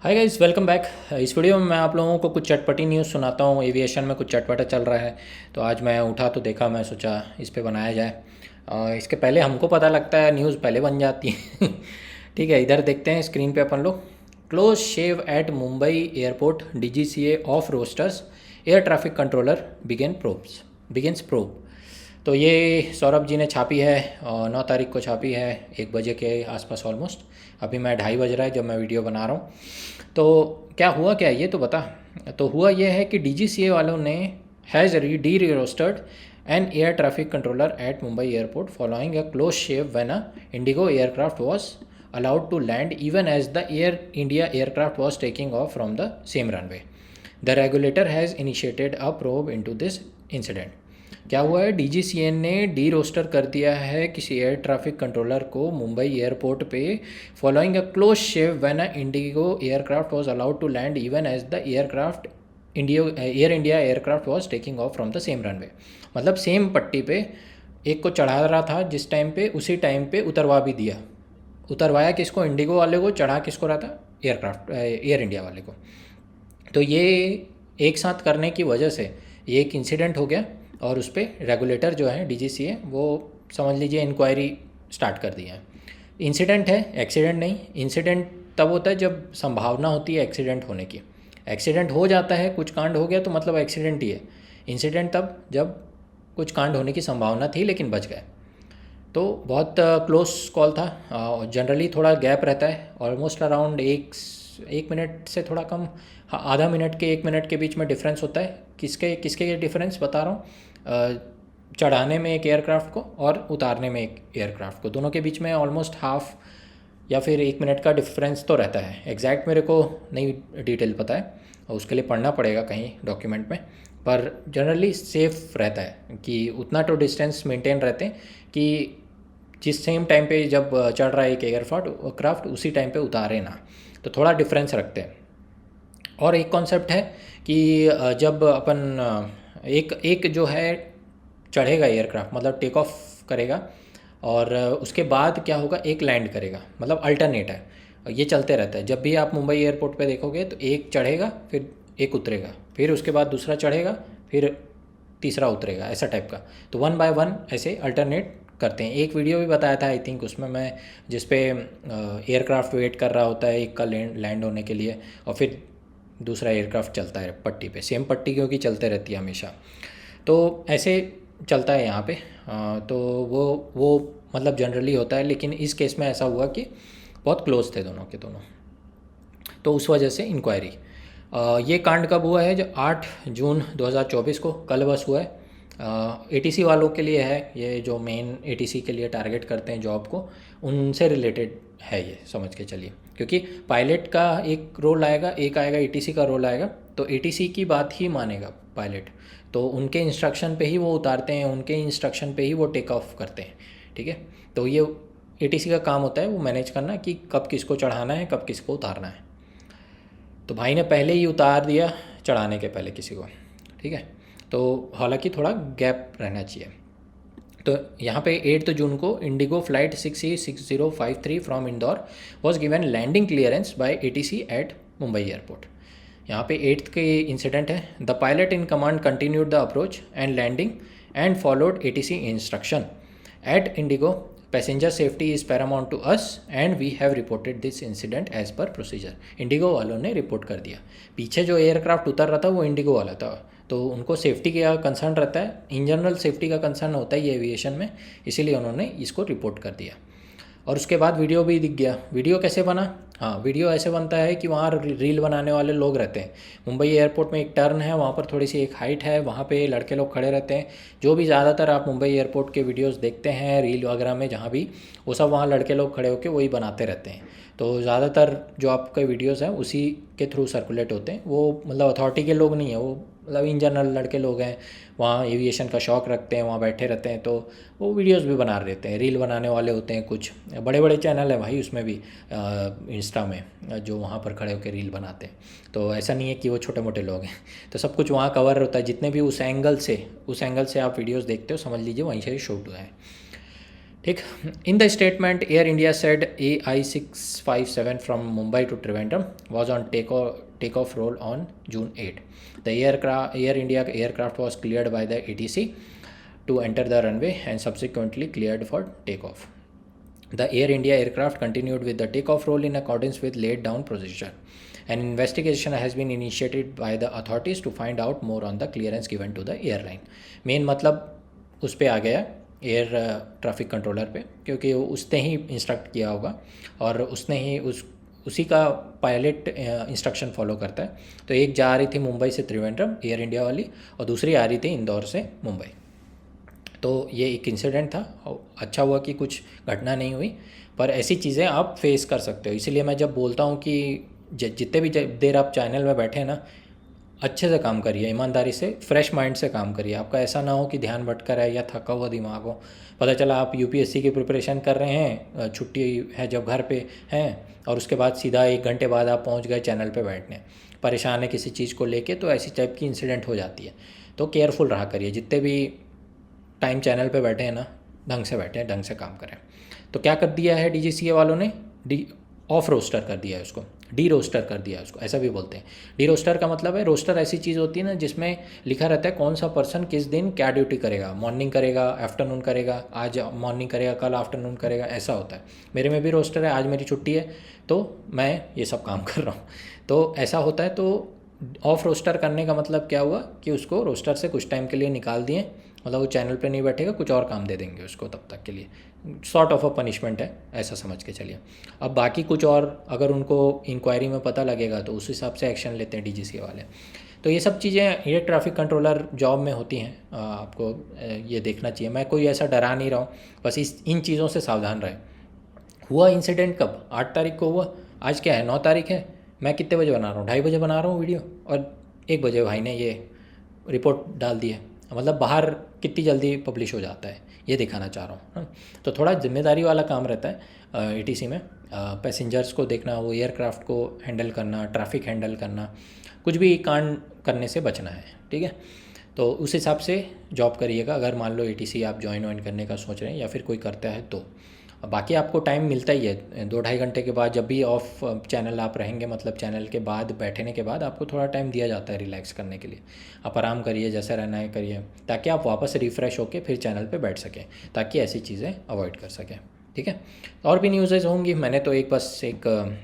Hi guys, welcome back. इस video में मैं आप लोगों को कुछ चटपटी न्यूज़ सुनाता हूँ। एविएशन में कुछ चटपटा चल रहा है तो आज मैं उठा तो देखा, मैं सोचा इस पे बनाया जाए। इसके पहले हमको पता लगता है, न्यूज़ पहले बन जाती है। ठीक है, इधर देखते हैं स्क्रीन पे अपन लोग। Close shave at Mumbai airport, DGCA off rosters, air traffic controller begins probe. तो ये सौरभ जी ने छापी है और 9 तारीख को छापी है, 1 बजे के आसपास ऑलमोस्ट। अभी मैं 2:30 बज रहा है जब मैं वीडियो बना रहा हूँ। तो क्या हुआ, क्या ये तो बता। तो हुआ ये है कि डीजीसीए वालों ने has de rostered an air traffic controller at Mumbai airport following a close shave when a IndiGo aircraft was allowed to land even as the Air India aircraft was taking off from the same runway. The regulator has initiated a probe into this incident. क्या हुआ है, DGCA ने D roster कर दिया है किसी air traffic controller को Mumbai airport पे following a close shave when a IndiGo aircraft was allowed to land even as the Air India aircraft was taking off from the same runway. मतलब सेम पट्टी पे एक को चढ़ा रहा था जिस टाइम पे, उसी टाइम पे उतरवा भी दिया। उतरवाया किसको? इंडिगो वाले को। चढ़ा किसको रहा था? एयर इंडिया वाले को। तो ये एक साथ करने की वजह से ये एक इंसिडेंट हो गया और उस पर रेगुलेटर जो है डीजीसीए वो समझ लीजिए इंक्वायरी स्टार्ट कर दिया है। इंसिडेंट है, एक्सीडेंट नहीं। इंसिडेंट तब होता है जब संभावना होती है एक्सीडेंट होने की। एक्सीडेंट हो जाता है, कुछ कांड हो गया तो मतलब एक्सीडेंट ही है। इंसिडेंट तब जब कुछ कांड होने की संभावना थी लेकिन बच गए। तो बहुत क्लोज कॉल था। जनरली थोड़ा गैप रहता है, ऑलमोस्ट अराउंड एक मिनट से थोड़ा कम, हाँ, आधा मिनट के 1 मिनट के बीच में डिफरेंस होता है। किसके किसके ये डिफरेंस बता रहा हूँ। चढ़ाने में एक एयरक्राफ्ट को और उतारने में एक एयरक्राफ्ट को, दोनों के बीच में ऑलमोस्ट हाफ या फिर 1 मिनट का डिफरेंस तो रहता है। एग्जैक्ट मेरे को नहीं डिटेल पता है और उसके लिए पढ़ना पड़ेगा कहीं डॉक्यूमेंट में। पर जनरली सेफ़ रहता है कि उतना तो डिस्टेंस मेंटेन रहते हैं कि जिस सेम टाइम पे जब चढ़ रहा है एक एयरक्राफ्ट उसी टाइम पे उतारे ना। तो थोड़ा डिफरेंस रखते हैं। और एक कॉन्सेप्ट है कि जब अपन एक एक जो है चढ़ेगा एयरक्राफ्ट, मतलब टेक ऑफ करेगा और उसके बाद क्या होगा, एक लैंड करेगा, मतलब अल्टरनेट है। ये चलते रहता है। जब भी आप मुंबई एयरपोर्ट पे देखोगे तो एक चढ़ेगा फिर एक उतरेगा, फिर उसके बाद दूसरा चढ़ेगा फिर तीसरा उतरेगा, ऐसा टाइप का। तो 1 बाय 1 ऐसे अल्टरनेट करते हैं। एक वीडियो भी बताया था आई थिंक उसमें मैं, जिस पे एयरक्राफ्ट वेट कर रहा होता है एक का लैंड होने के लिए और फिर दूसरा एयरक्राफ्ट चलता है पट्टी पे, सेम पट्टी क्योंकि चलते रहती है हमेशा। तो ऐसे चलता है यहाँ पे। तो वो मतलब जनरली होता है, लेकिन इस केस में ऐसा हुआ कि बहुत क्लोज थे दोनों के दोनों। तो उस वजह से इंक्वायरी। ये कांड कब हुआ है? जो 8 जून 2024 को, कल बस हुआ है। एटीसी वालों के लिए है ये, जो मेन एटीसी के लिए टारगेट करते हैं जॉब को, उनसे रिलेटेड है ये, समझ के चलिए। क्योंकि पायलट का एक रोल आएगा, एक आएगा एटीसी का रोल आएगा, तो एटीसी की बात ही मानेगा पायलट। तो उनके इंस्ट्रक्शन पे ही वो उतारते हैं, उनके इंस्ट्रक्शन पे ही वो टेक ऑफ करते हैं। ठीक है, तो ये एटीसी का काम होता है वो मैनेज करना कि कब किसको चढ़ाना है, कब किसको उतारना है। तो भाई ने पहले ही उतार दिया चढ़ाने के पहले किसी को। ठीक है, तो हालांकि थोड़ा गैप रहना चाहिए। तो यहाँ पे 8 जून को IndiGo flight 6E6053 from Indore was given landing clearance by ATC at Mumbai airport. यहाँ पे 8 के इंसिडेंट है। The pilot in command continued the approach and landing and followed ATC instruction at IndiGo. Passenger safety is paramount to us and we have reported this incident as per procedure. IndiGo वालों ने report कर दिया। पीछे जो aircraft उतर रहा था वो इंडिगो वाला था, तो उनको सेफ्टी का कंसर्न रहता है। इन जनरल सेफ्टी का कंसर्न होता है ये एविएशन में, इसीलिए उन्होंने इसको रिपोर्ट कर दिया। और उसके बाद वीडियो भी दिख गया। वीडियो कैसे बना? हाँ, वीडियो ऐसे बनता है कि वहाँ रील बनाने वाले लोग रहते हैं। मुंबई एयरपोर्ट में एक टर्न है, वहाँ पर थोड़ी सी एक हाइट है, वहाँ पे लड़के लोग खड़े रहते हैं। जो भी ज़्यादातर आप मुंबई एयरपोर्ट के वीडियोस देखते हैं रील वगैरह में, जहाँ भी, वो सब वहाँ लड़के लोग खड़े होकर वही बनाते रहते हैं। तो ज़्यादातर जो आपके वीडियोज़ हैं उसी के थ्रू सर्कुलेट होते हैं। वो मतलब अथॉरिटी के लोग नहीं हैं, वो मतलब इन जनरल लड़के लोग हैं, वहाँ एविएशन का शौक़ रखते हैं, वहाँ बैठे रहते हैं, तो वो वीडियोस भी बना रहते हैं। रील बनाने वाले होते हैं, कुछ बड़े बड़े चैनल है भाई उसमें भी, इंस्टा में, जो वहाँ पर खड़े होकर रील बनाते हैं। तो ऐसा नहीं है कि वो छोटे मोटे लोग हैं। तो सब कुछ वहाँ कवर होता है, जितने भी उस एंगल से आप वीडियोज़ देखते हो समझ लीजिए वहीं से शूट हुआ है। ठीक। In the statement Air India said AI657 from Mumbai to Trivandrum was on take off roll on June 8. The Air India aircraft was cleared by the ATC to enter the runway and subsequently cleared for takeoff. The Air India aircraft continued with the takeoff roll in accordance with laid down procedure. An investigation has been initiated by the authorities to find out more on the clearance given to the airline. Main मतलब उस पर आ गया air traffic controller पे, क्योंकि उसने ही instruct किया होगा और उसने ही उसी का पायलट इंस्ट्रक्शन फॉलो करता है। तो एक जा रही थी मुंबई से त्रिवेंद्रम एयर इंडिया वाली, और दूसरी आ रही थी इंदौर से मुंबई। तो ये एक इंसिडेंट था, अच्छा हुआ कि कुछ घटना नहीं हुई, पर ऐसी चीज़ें आप फेस कर सकते हो। इसीलिए मैं जब बोलता हूँ कि जितने भी देर आप चैनल में बैठे हैं ना, अच्छे से काम करिए, ईमानदारी से, फ्रेश माइंड से काम करिए। आपका ऐसा ना हो कि ध्यान भटका है या थका हुआ दिमाग हो। पता चला आप यूपीएससी की प्रिपरेशन कर रहे हैं, छुट्टी है जब घर पे हैं, और उसके बाद सीधा 1 घंटे बाद आप पहुंच गए चैनल पे बैठने, परेशान है किसी चीज़ को लेके, तो ऐसी टाइप की इंसिडेंट हो जाती है। तो केयरफुल रहा करिए, जितने भी टाइम चैनल पे बैठे हैं ना, ढंग से बैठे हैं, ढंग से काम करें। तो क्या कर दिया है DGCA वालों ने, ऑफ रोस्टर कर दिया है उसको, डी रोस्टर कर दिया है उसको, ऐसा भी बोलते हैं। डी रोस्टर का मतलब है, रोस्टर ऐसी चीज़ होती है ना जिसमें लिखा रहता है कौन सा पर्सन किस दिन क्या ड्यूटी करेगा, मॉर्निंग करेगा, आफ्टरनून करेगा, आज मॉर्निंग करेगा, कल आफ्टरनून करेगा, ऐसा होता है। मेरे में भी रोस्टर है, आज मेरी छुट्टी है तो मैं ये सब काम कर रहा हूँ, तो ऐसा होता है। तो ऑफ रोस्टर करने का मतलब क्या हुआ कि उसको रोस्टर से कुछ टाइम के लिए निकाल दिए, मतलब वो चैनल पे नहीं बैठेगा, कुछ और काम दे देंगे उसको तब तक के लिए, सॉर्ट ऑफ अ पनिशमेंट है, ऐसा समझ के चलिए। अब बाकी कुछ और अगर उनको इंक्वायरी में पता लगेगा तो उस हिसाब से एक्शन लेते हैं DGCA वाले। तो ये सब चीज़ें एयर ट्रैफिक कंट्रोलर जॉब में होती हैं, आपको ये देखना चाहिए। मैं कोई ऐसा डरा नहीं रहा हूँ, बस इन चीज़ों से सावधान रहे। हुआ इंसिडेंट कब, 8 तारीख को हुआ, आज क्या है 9 तारीख है। मैं कितने बजे बना रहा हूँ, 2:30 बजे बना रहा हूँ वीडियो, और 1 बजे भाई ने ये रिपोर्ट डाल दी है। मतलब बाहर कितनी जल्दी पब्लिश हो जाता है, ये दिखाना चाह रहा हूँ, हाँ। तो थोड़ा जिम्मेदारी वाला काम रहता है ATC में, पैसेंजर्स को देखना, वो एयरक्राफ्ट को हैंडल करना, ट्रैफिक हैंडल करना, कुछ भी कांड करने से बचना है, ठीक है। तो उस हिसाब से जॉब करिएगा, अगर मान लो ATC आप ज्वाइन करने का सोच रहे हैं या फिर कोई करता है तो। बाकी आपको टाइम मिलता ही है, 2-2.5 घंटे के बाद जब भी ऑफ चैनल आप रहेंगे, मतलब चैनल के बाद बैठने के बाद आपको थोड़ा टाइम दिया जाता है रिलैक्स करने के लिए। आप आराम करिए, जैसे रहना है करिए, ताकि आप वापस रिफ़्रेश होकर फिर चैनल पे बैठ सकें, ताकि ऐसी चीज़ें अवॉइड कर सकें, ठीक है। और भी न्यूज़ेज़ होंगी, मैंने तो एक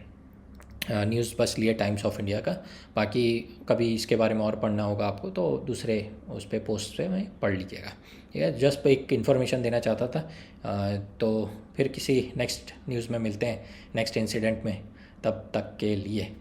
न्यूज़ बस लिया टाइम्स ऑफ इंडिया का। बाकी कभी इसके बारे में और पढ़ना होगा आपको तो दूसरे उस पर पोस्ट पे मैं पढ़ लीजिएगा, ठीक है। जस्ट एक इन्फॉर्मेशन देना चाहता था। तो फिर किसी नेक्स्ट न्यूज़ में मिलते हैं, नेक्स्ट इंसिडेंट में, तब तक के लिए।